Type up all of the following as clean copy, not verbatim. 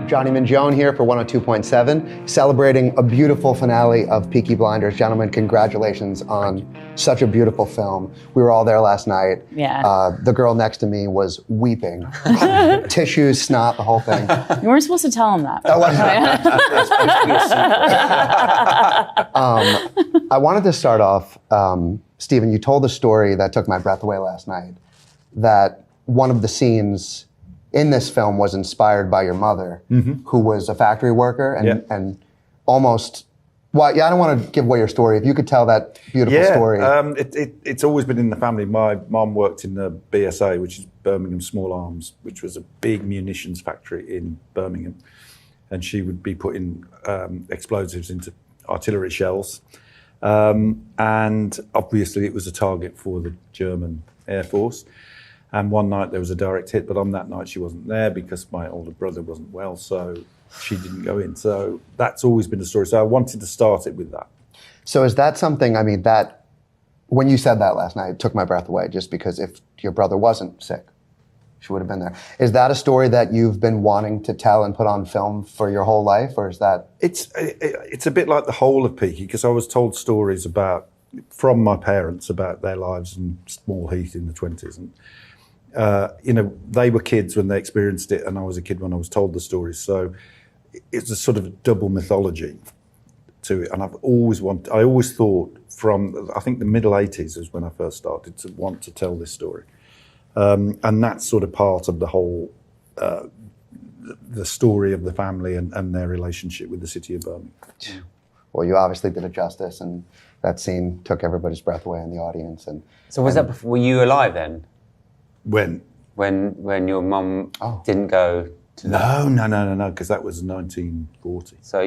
Johnny Minjone here for 102.7, celebrating a beautiful finale of Peaky Blinders. Gentlemen, congratulations on such a beautiful film. We were all there last night. Yeah. The girl next to me was weeping. Tissues, snot, the whole thing. You weren't supposed to tell him that. I wanted to start off, Stephen, you told a story that took my breath away last night, that one of the scenes in this film was inspired by your mother, who was a factory worker and almost, well, yeah, I don't want to give away your story. If you could tell that beautiful story. It's always been in the family. My mum worked in the BSA, which is Birmingham Small Arms, which was a big munitions factory in Birmingham. And she would be putting explosives into artillery shells. And obviously it was a target for the German Air Force. And one night there was a direct hit, but on that night she wasn't there because my older brother wasn't well, so she didn't go in. So that's always been the story. So I wanted to start it with that. So is that something, I mean, that, when you said that last night, it took my breath away, just because if your brother wasn't sick, she would have been there. Is that a story that you've been wanting to tell and put on film for your whole life, or is that? It's a bit like the whole of Peaky, because I was told stories from my parents about their lives in Small Heath in the 20s. And they were kids when they experienced it, and I was a kid when I was told the stories. So it's a sort of double mythology to it. And I always thought from, I think the middle 80s is when I first started to want to tell this story. And that's sort of part of the whole, the story of the family and their relationship with the city of Birmingham. Well, you obviously did it justice, and that scene took everybody's breath away in the audience. And so was that before, were you alive then? When your mum didn't go to No, because that was 1940. So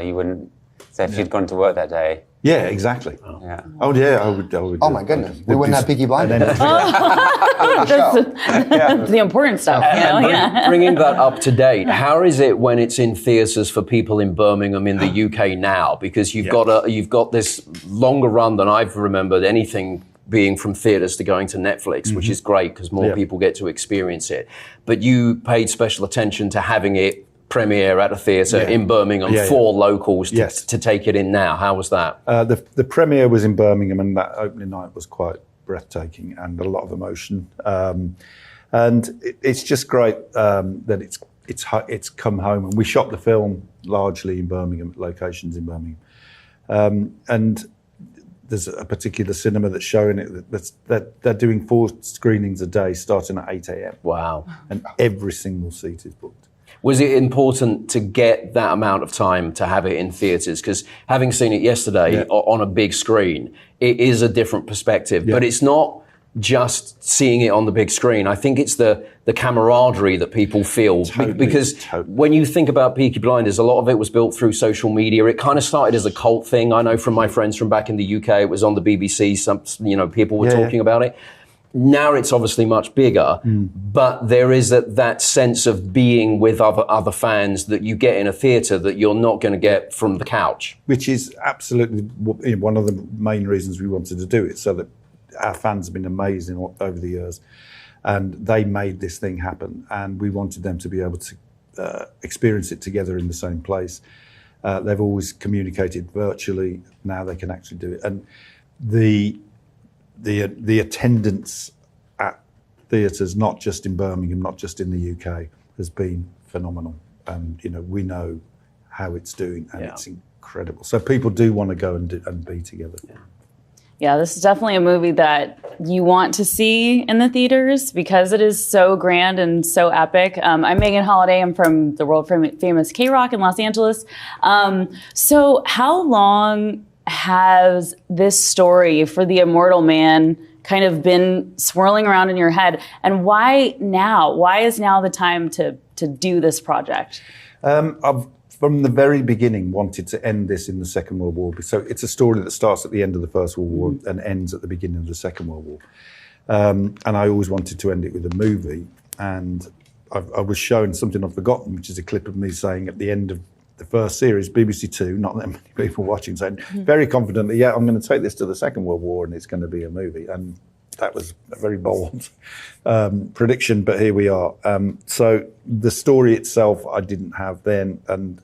you wouldn't. So if you'd gone to work that day. Yeah, exactly. Yeah. Oh yeah, I would. Oh my goodness, we wouldn't have Peaky Blinders. That's the important stuff. Bringing that up to date, how is it when it's in theatres for people in Birmingham in the UK now? Because you've got this longer run than I've remembered anything being from theatres to going to Netflix, which is great because more people get to experience it. But you paid special attention to having it premiere at a theatre in Birmingham for locals to take it in now. How was that? The premiere was in Birmingham, and that opening night was quite breathtaking and a lot of emotion. And it's just great that it's come home. And we shot the film largely in Birmingham, locations in Birmingham. And there's a particular cinema that's showing it that they're doing 4 screenings a day starting at 8 a.m. Wow. And every single seat is booked. Was it important to get that amount of time to have it in theatres? Because having seen it yesterday on a big screen, it is a different perspective. But it's not just seeing it on the big screen. I think it's the camaraderie that people feel. Because when you think about Peaky Blinders, a lot of it was built through social media. It kind of started as a cult thing. I know from my friends from back in the UK, it was on the BBC. People were talking about it. Now it's obviously much bigger, but there is that sense of being with other fans that you get in a theatre that you're not going to get from the couch. Which is absolutely one of the main reasons we wanted to do it, so that our fans have been amazing over the years, and they made this thing happen, and we wanted them to be able to experience it together in the same place. They've always communicated virtually, now they can actually do it. And the attendance at theatres, not just in Birmingham, not just in the UK, has been phenomenal. And we know how it's doing, and it's incredible. So people do want to go and be together. Yeah, this is definitely a movie that you want to see in the theaters because it is so grand and so epic. I'm Megan Holiday. I'm from the world famous K-Rock in Los Angeles. So how long has this story for the Immortal Man kind of been swirling around in your head? And why now? Why is now the time to do this project? I've, from the very beginning, wanted to end this in the Second World War. So it's a story that starts at the end of the First World War and ends at the beginning of the Second World War. And I always wanted to end it with a movie. And I was shown something I've forgotten, which is a clip of me saying at the end of the first series, BBC Two, not that many people watching, saying very confidently, I'm going to take this to the Second World War and it's going to be a movie. And that was a very bold prediction, but here we are. So the story itself I didn't have then, and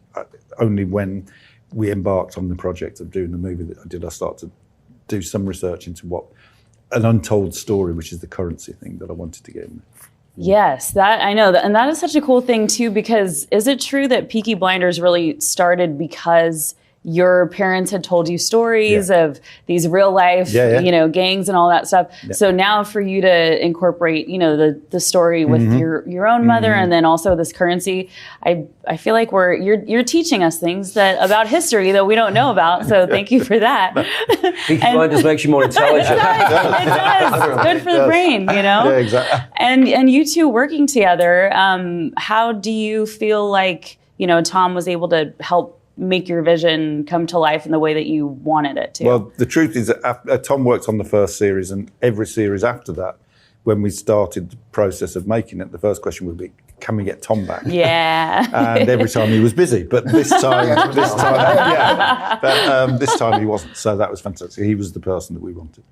only when we embarked on the project of doing the movie did I start to do some research into what an untold story, which is the currency thing that I wanted to get in. Yes, that I know. And that is such a cool thing too, because is it true that Peaky Blinders really started because your parents had told you stories of these real life, gangs and all that stuff. Yeah. So now for you to incorporate, the story with your own mother and then also this currency, I feel like you're teaching us things about history that we don't know about. So thank you for that. Peaky Blinders makes you more intelligent. It does. Good for the brain, Yeah, exactly. And you two working together, how do you feel like, Tom was able to help make your vision come to life in the way that you wanted it to? Well, the truth is that Tom worked on the first series, and every series after that, when we started the process of making it, the first question would be, can we get Tom back? Yeah. And every time he was busy, but this time this time he wasn't. So that was fantastic. He was the person that we wanted.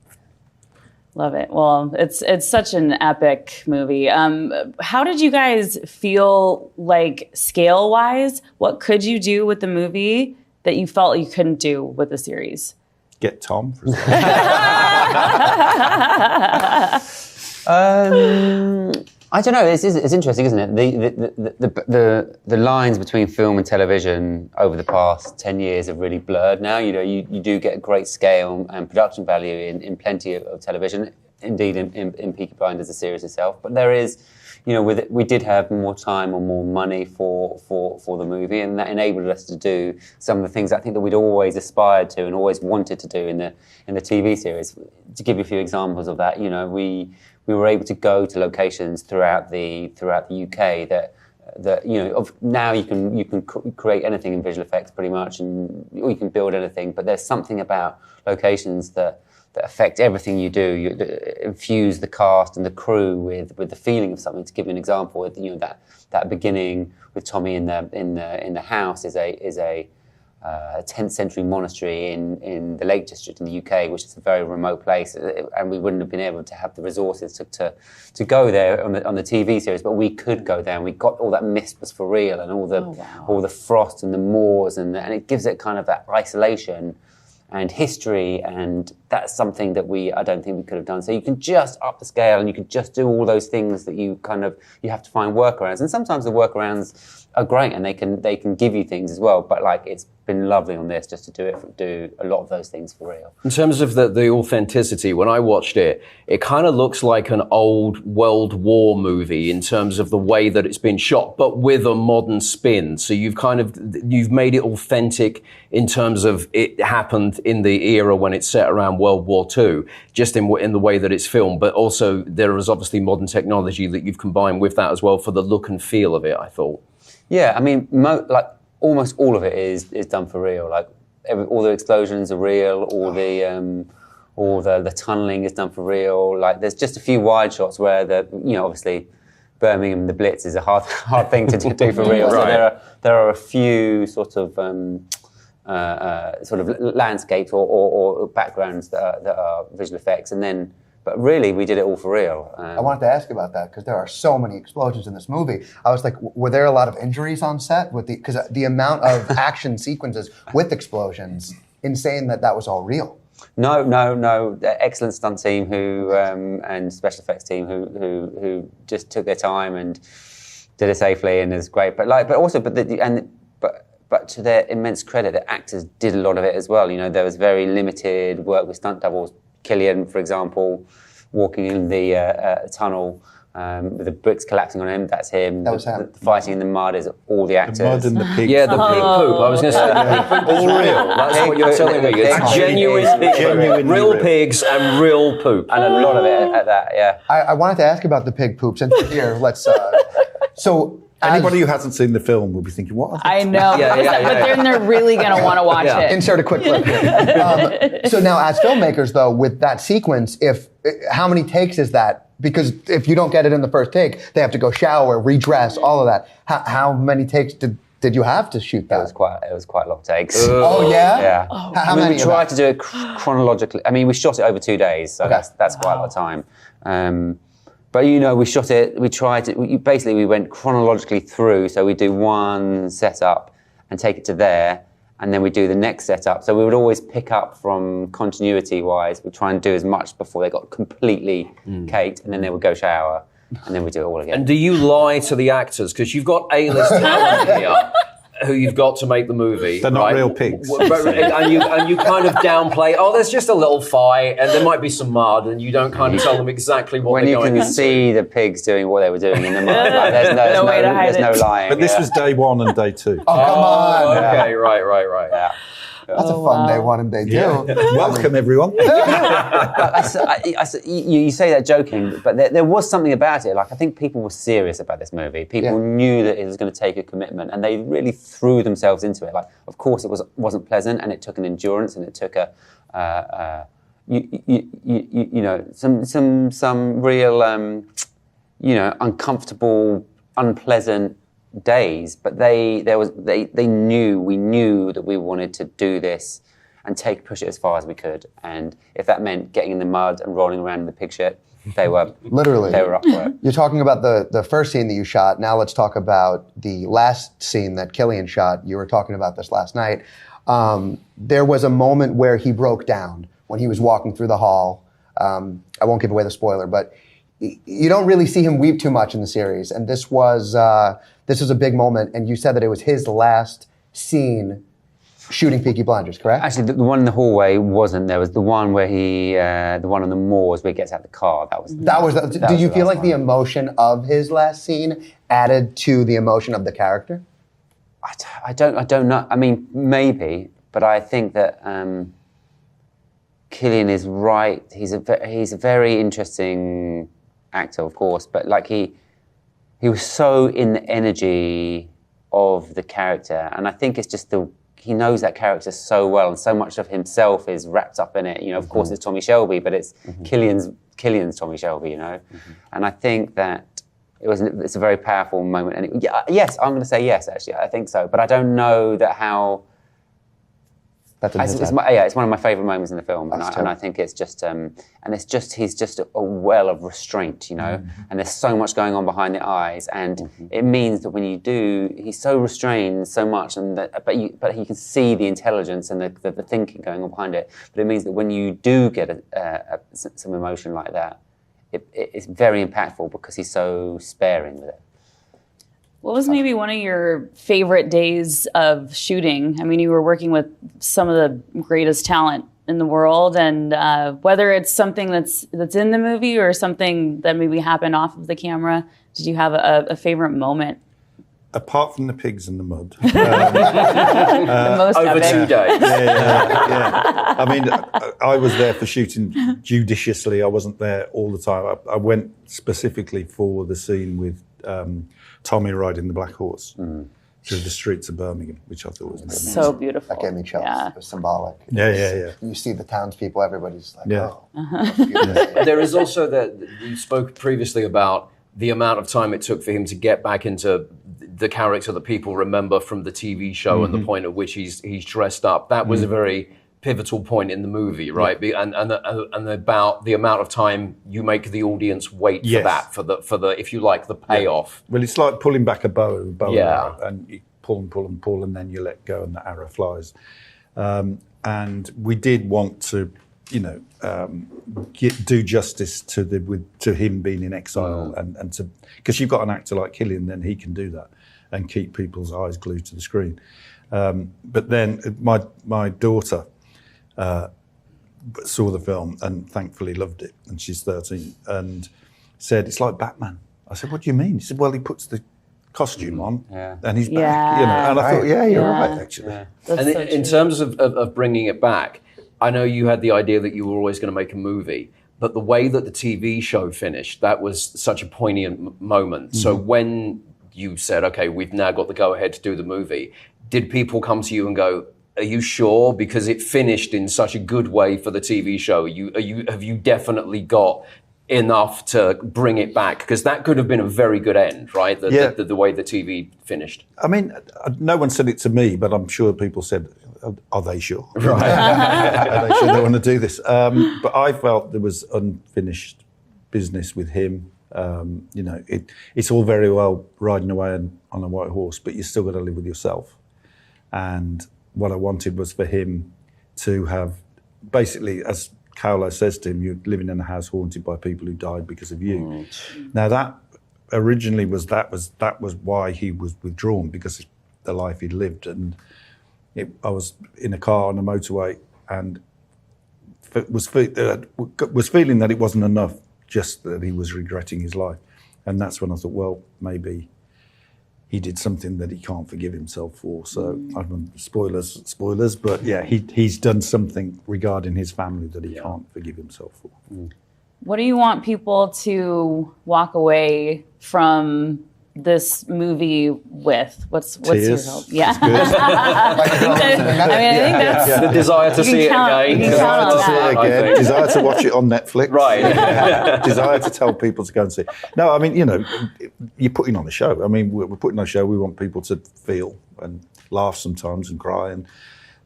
Love it. Well, it's such an epic movie. How did you guys feel like scale-wise? What could you do with the movie that you felt you couldn't do with the series? Get Tom for a I don't know. It's interesting, isn't it? The lines between film and television over the past 10 years have really blurred now. You do get great scale and production value in plenty of television. Indeed, in Peaky Blinders, the series itself. But there is, we did have more time or more money for the movie, and that enabled us to do some of the things I think that we'd always aspired to and always wanted to do in the TV series. To give you a few examples of that, we were able to go to locations throughout the UK that now you can create anything in visual effects pretty much, or you can build anything. But there's something about locations that affect everything you do. You infuse the cast and the crew with the feeling of something. To give you an example, that beginning with Tommy in the house is a 10th century monastery in the Lake District in the UK, which is a very remote place, and we wouldn't have been able to have the resources to go there on the TV series, but we could go there, and we got all that mist was for real, and all the frost and the moors, and it gives it kind of that isolation and history, and that's something that I don't think we could have done. So you can just up the scale, and you can just do all those things that you have to find workarounds, and sometimes the workarounds are great, and they can give you things as well. But it's been lovely on this just to do a lot of those things for real. In terms of the authenticity, when I watched it, it kind of looks like an old World War movie in terms of the way that it's been shot, but with a modern spin. So you've made it authentic in terms of it happened in the era when it's set around World War II, just in the way that it's filmed. But also there is obviously modern technology that you've combined with that as well for the look and feel of it, I thought. Yeah, I mean, almost all of it is done for real. All the explosions are real. All the tunneling is done for real. There's just a few wide shots where obviously Birmingham, the Blitz is a hard thing to do for real. Right. So there are a few sort of landscapes or backgrounds that are visual effects, but really, we did it all for real. I wanted to ask about that because there are so many explosions in this movie. I was like, were there a lot of injuries on set? Because the amount of action sequences with explosions, insane that was all real. No. The excellent stunt team and special effects team who just took their time and did it safely, and it's great. But to their immense credit, the actors did a lot of it as well. There was very limited work with stunt doubles. Cillian, for example, walking in the tunnel with the bricks collapsing on him, that's him. That was him. The fighting in the mud is all the actors. The mud and the pig. Yeah, the pig poop. I was going to say, the pig poop is real. That's what you're telling me. It's genuine real pigs and real poop. And a lot of it at that, yeah. I wanted to ask about the pig poop. Since we're here, let's... Anybody who hasn't seen the film will be thinking, what? I know, but then they're really going to want to watch it. Insert a quick clip. So now, as filmmakers, though, with that sequence, how many takes is that? Because if you don't get it in the first take, they have to go shower, redress, all of that. How many takes did did you have to shoot that? It was quite a lot of takes. Oh yeah. Yeah. How many? We tried to do it chronologically. I mean, we shot it over 2 days, so that's quite a lot of time. But we shot it. We tried to. We went chronologically through. So we do one setup and take it to there, and then we do the next setup. So we would always pick up from continuity-wise. We try and do as much before they got completely caked, and then they would go shower, and then we do it all again. And do you lie to the actors? Because you've got A-list talent here who you've got to make the movie. They're not real pigs. And you kind of downplay, there's just a little fight, and there might be some mud, and you don't kind of tell them exactly what they're going into. When you can see the pigs doing what they were doing in the mud, there's no lying. But this was day 1 and day 2. Oh, come on. Okay, right. Yeah. That's a fun day 1 and day 2. Yeah. Welcome, everyone. You say that joking, but there was something about it. Like, I think people were serious about this movie. People knew that it was going to take a commitment, and they really threw themselves into it. Like, of course, it wasn't pleasant, and it took an endurance, and it took some real uncomfortable, unpleasant days, but we knew that we wanted to do this and push it as far as we could, and if that meant getting in the mud and rolling around in the pig shit, they were up for it. You're talking about the first scene that you shot. Now let's talk about the last scene that Cillian shot. You were talking about this last night. There was a moment where he broke down when he was walking through the hall. I won't give away the spoiler, but you don't really see him weep too much in the series, and this was a big moment, and you said that it was his last scene shooting Peaky Blinders, correct? Actually, the one in the hallway wasn't. There was the one where the one on the moors where he gets out the car. Did you feel like the emotion of his last scene added to the emotion of the character? I don't know. I mean, maybe, but I think that Cillian is right. He's a very interesting actor, of course, but like he was so in the energy of the character, and I think it's just he knows that character so well, and so much of himself is wrapped up in it. Of course, it's Tommy Shelby, but it's Cillian's Tommy Shelby, And I think that it's a very powerful moment. And yes, I'm going to say yes. Actually, I think so, but I don't know that how. It's one of my favourite moments in the film, and I think it's just, he's just a well of restraint, and there's so much going on behind the eyes, and it means that when you do, he's so restrained so much, but he can see the intelligence and the thinking going on behind it. But it means that when you do get some emotion like that, it's very impactful because he's so sparing with it. What was maybe one of your favorite days of shooting? I mean, you were working with some of the greatest talent in the world, and whether it's something that's in the movie or something that maybe happened off of the camera, did you have a favorite moment? Apart from the pigs and the mud. The most over epic. 2 days. Yeah. I mean, I was there for shooting judiciously. I wasn't there all the time. I went specifically for the scene with Tommy riding the black horse through the streets of Birmingham, which I thought was amazing. So beautiful. That gave me chills. Yeah. It was symbolic. Yeah. You see the townspeople, everybody's like, oh. There is also you spoke previously about the amount of time it took for him to get back into the character that people remember from the TV show and the point at which he's dressed up. That was a very pivotal point in the movie, right? And about the amount of time you make the audience wait for that, for the if you like, the payoff. Well, it's like pulling back a bow Yeah. and you pull, and then you let go and the arrow flies. And we did want to, do justice to him being in exile, and to, because you've got an actor like Cillian, then he can do that and keep people's eyes glued to the screen. But then my daughter saw the film and thankfully loved it, and she's 13, and said, it's like Batman. I said, what do you mean? He said, well, he puts the costume on and he's back, and I thought, you're right, actually. Yeah. And in terms of bringing it back, I know you had the idea that you were always going to make a movie, but the way that the TV show finished, that was such a poignant moment. So when you said, okay, we've now got the go-ahead to do the movie, did people come to you and go, are you sure? Because it finished in such a good way for the TV show. Have you definitely got enough to bring it back? Because that could have been a very good end, right? The way the TV finished. I mean, no one said it to me, but I'm sure people said, are they sure? Right. Are they sure they want to do this? But I felt there was unfinished business with him. You know, it's all very well riding away on a white horse, but you still got to live with yourself. And what I wanted was for him to have, basically, as Cowlow says to him, you're living in a house haunted by people who died because of you. Now that originally was why he was withdrawn, because of the life he'd lived. And I was in a car on a motorway and was feeling that it wasn't enough, just that he was regretting his life. And that's when I thought, well, maybe he did something that he can't forgive himself for. So, I don't know, spoilers, but yeah, he's done something regarding his family that he can't forgive himself for. What do you want people to walk away from this movie with? What's your hope? Yeah. I think that's the desire to see it again. Desire to watch it on Netflix. Right. Desire to tell people to go and see it. No, I mean, you know, you're putting on a show. I mean, we're putting on a show. We want people to feel and laugh sometimes and cry and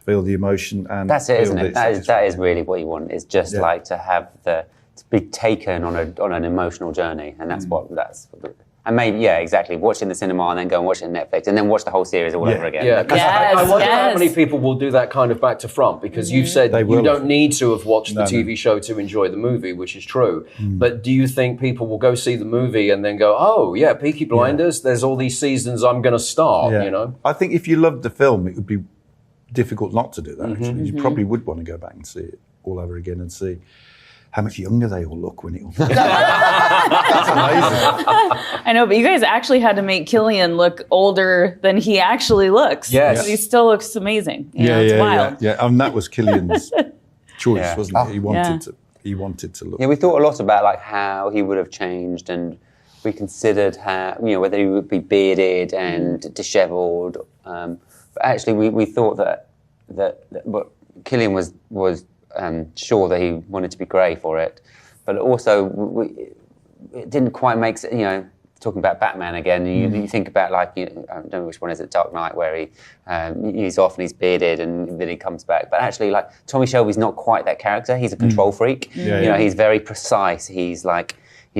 feel the emotion. And that's it, isn't it? That is really what you want. Is just like to be taken on an emotional journey, and that's And maybe, exactly. Watch it in the cinema and then go and watch it on Netflix and then watch the whole series all over again. Yeah, I wonder how many people will do that kind of back to front, because you've said you don't need to have watched the TV show to enjoy the movie, which is true. But do you think people will go see the movie and then go, oh, yeah, Peaky Blinders, there's all these seasons, I'm going to start, you know? I think if you loved the film, it would be difficult not to do that, actually. You probably would want to go back and see it all over again and see how much younger they all look when it all... That's amazing. I know, but you guys actually had to make Cillian look older than he actually looks. Yes. He still looks amazing. It's wild. Yeah. And that was Cillian's choice, wasn't it? He wanted to look. Yeah, we thought a lot about like how he would have changed, and we considered how, you know, whether he would be bearded and dishevelled. But actually, we thought that Cillian was sure that he wanted to be grey for it, but also it didn't quite make sense. You know, talking about Batman again, you think about like, I don't know which one is it, Dark Knight, where he's off and he's bearded and then he comes back. But actually, like Tommy Shelby's not quite that character. He's a control freak. You know, he's very precise. He's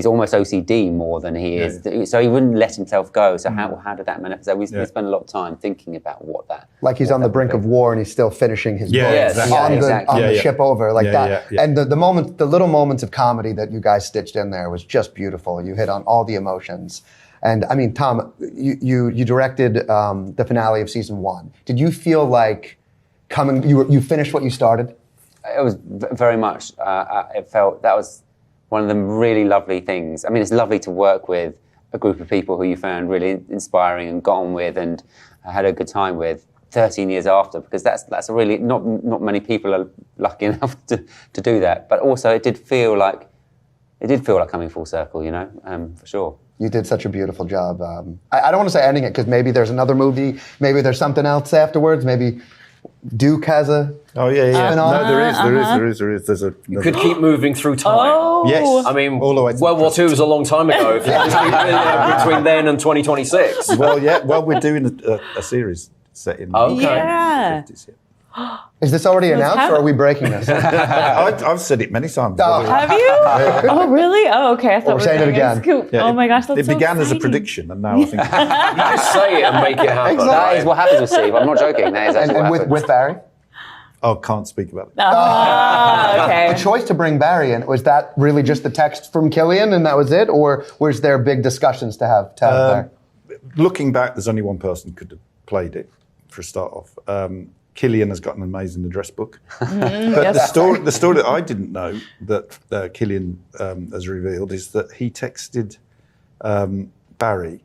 almost OCD more than he is. So he wouldn't let himself go. So how did that manifest? We spent a lot of time thinking about what that... Like he's on the brink of war and he's still finishing his book on the ship over. Like that. And the little moments of comedy that you guys stitched in there was just beautiful. You hit on all the emotions. And I mean, Tom, you directed the finale of season 1. Did you feel like you finished what you started? It was very much. It felt that was one of the really lovely things. I mean, it's lovely to work with a group of people who you found really inspiring and got on with and had a good time with 13 years after, because that's a really, not many people are lucky enough to do that. But also it did feel like coming full circle, you know, for sure. You did such a beautiful job. I don't want to say ending it, because maybe there's another movie, maybe there's something else afterwards, maybe Duke has a... Oh, yeah. No, there is. There's a... You could keep moving through time. Oh. Yes. I mean, all the way to World War II was a long time ago. If you just keep, between then and 2026. Well, we're doing a series set in the 50s. Is this already announced, or are we breaking this? I've said it many times. Have you? Oh, really? Oh, okay. I thought we're saying it again. Yeah, oh my gosh, that's so began as a exciting. prediction, and now I think you just say it and make it happen. Exactly. That is what happens with Steve. I'm not joking. That is actually what happens. with Barry? Oh, can't speak about it. Okay. The choice to bring Barry in, was that really just the text from Cillian and that was it, or was there big discussions to have Barry? Looking back, there's only one person who could have played it, for a start off. Cillian has got an amazing address book. But the story that I didn't know that Cillian has revealed is that he texted Barry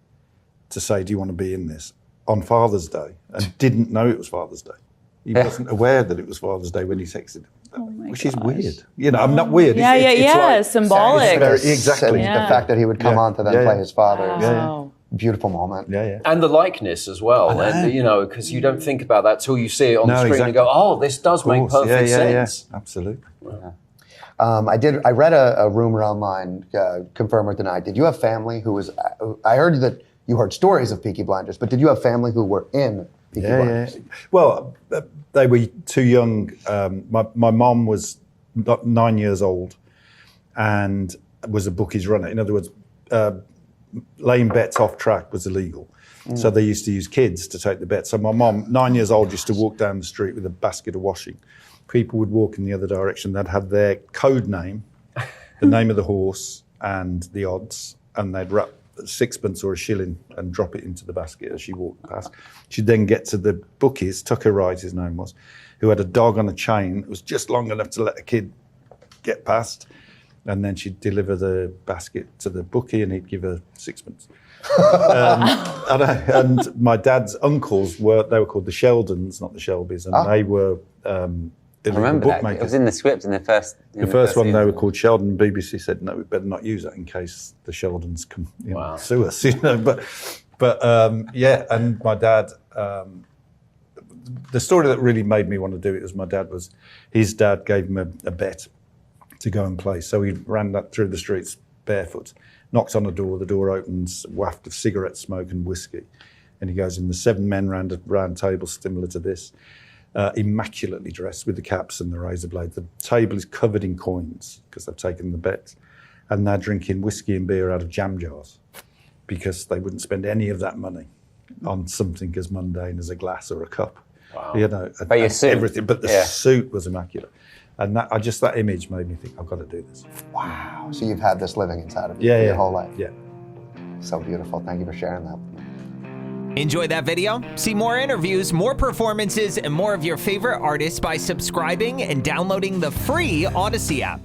to say, do you want to be in this, on Father's Day, and didn't know it was Father's Day. He wasn't aware that it was Father's Day when he texted him, which is weird. You know, I'm not weird. It's like, It's symbolic. very, exactly. The fact that he would come on to then play his father. Wow. Beautiful moment. Yeah. And the likeness as well, and, you know, because you don't think about that till you see it on the screen and go, oh, this does make perfect sense. Yeah, absolutely. I read a rumor online, confirm or deny. Did you have family who was? I heard that you heard stories of Peaky Blinders, but did you have family who were in Peaky Blinders? Yeah. Well, they were too young. My mom was 9 years old, and was a bookies runner. In other words, laying bets off track was illegal. So they used to use kids to take the bets. So my mom, 9 years old, used to walk down the street with a basket of washing. People would walk in the other direction. They'd have their code name, the name of the horse, and the odds, and they'd wrap a sixpence or a shilling and drop it into the basket as she walked past. She'd then get to the bookies, Tucker Wright his name was, who had a dog on a chain that was just long enough to let a kid get past. And then she'd deliver the basket to the bookie and he'd give her sixpence. And my dad's uncles were called the Sheldons, not the Shelbys, and they were I remember that. It was in the script in the first. The first one they were called Sheldon. BBC said no, we better not use that in case the Sheldons come sue us. But yeah, and my dad. The story that really made me want to do it was his dad gave him a bet to go and play. So he ran that through the streets barefoot, knocks on the door opens, waft of cigarette smoke and whiskey. And he goes in, the 7 men round a round table similar to this, immaculately dressed with the caps and the razor blades. The table is covered in coins because they've taken the bet. And they're drinking whiskey and beer out of jam jars because they wouldn't spend any of that money on something as mundane as a glass or a cup. Wow. You know, but your suit. Everything. But the suit was immaculate. And that image made me think, I've got to do this. Wow. So you've had this living inside of you your whole life. Yeah. So beautiful. Thank you for sharing that with me. Enjoy that video? See more interviews, more performances, and more of your favorite artists by subscribing and downloading the free Audacy app.